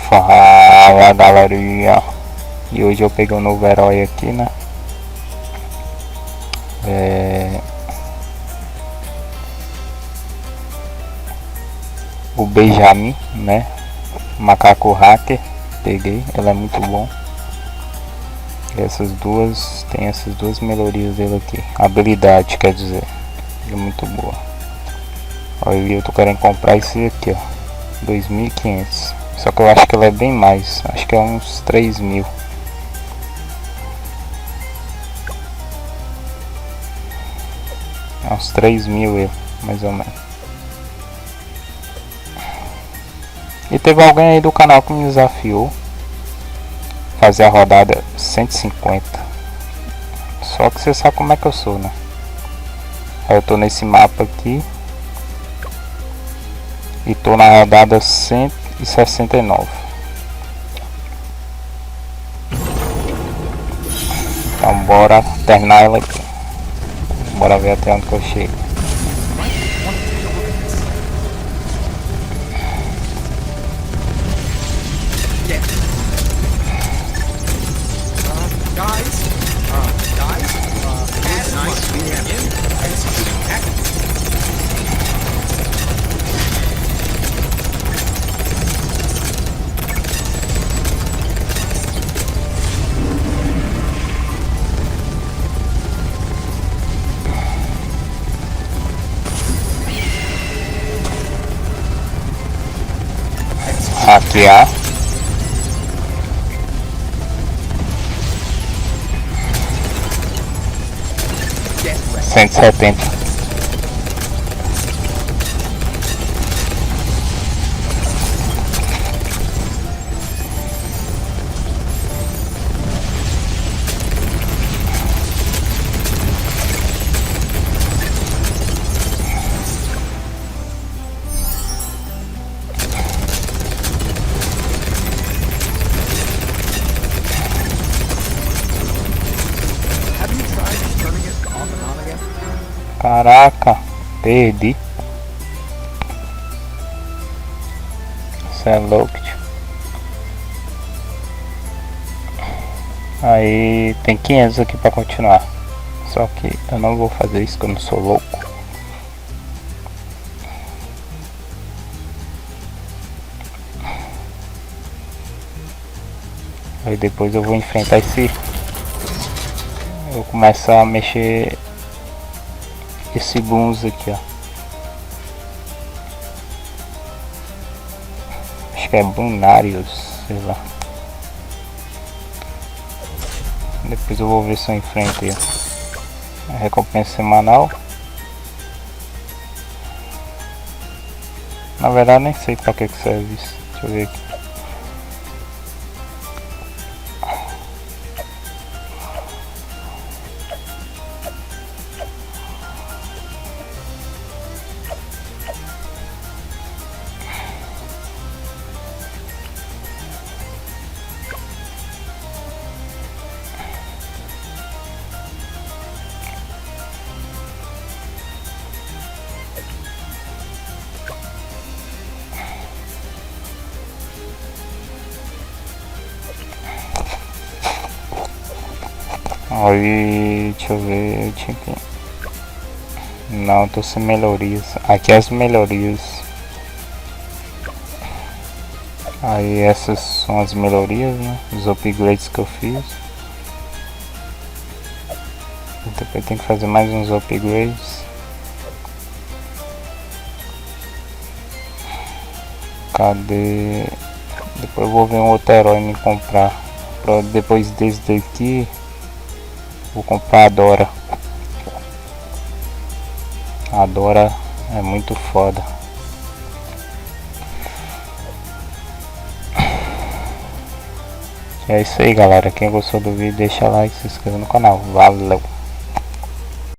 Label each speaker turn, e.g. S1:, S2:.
S1: Fala galerinha, e hoje eu peguei um novo herói aqui, né? O Benjamin, né? Macaco hacker, peguei, ele é muito bom. Tem essas duas melhorias dele aqui, habilidade, quer dizer, é muito boa. Olha, eu tô querendo comprar esse aqui, ó, 2.500. Só que eu acho que ele é bem mais, acho que é uns 3.000. É uns 3.000 eu, mais ou menos. E teve alguém aí do canal que me desafiou fazer a rodada 150. Só que você sabe como é que eu sou, né? Aí eu tô nesse mapa aqui e tô na rodada 169. Então bora terminar ela aqui. Bora ver até onde que eu chego. Hackear. Cento e setenta. Caraca, perdi. Isso é louco, tio. Aí tem 500 aqui pra continuar. Só que eu não vou fazer isso, que eu não sou louco. Aí depois eu vou enfrentar esse. Eu vou começar a mexer esse Guns aqui, ó. Acho que é Bunarius, sei lá. Depois eu vou ver se eu enfrento ele. A recompensa semanal. Na verdade nem sei pra que serve isso. Deixa eu ver aqui. Aí, deixa eu ver, não, tô sem melhorias. Aqui as melhorias. Aí essas são as melhorias, né? Os upgrades que eu fiz. Depois tem que fazer mais uns upgrades. Cadê? Depois eu vou ver um outro herói me comprar. Depois desse daqui vou comprar a Dora. A Dora é muito foda. É isso aí, galera. Quem gostou do vídeo deixa like e se inscreva no canal. Valeu!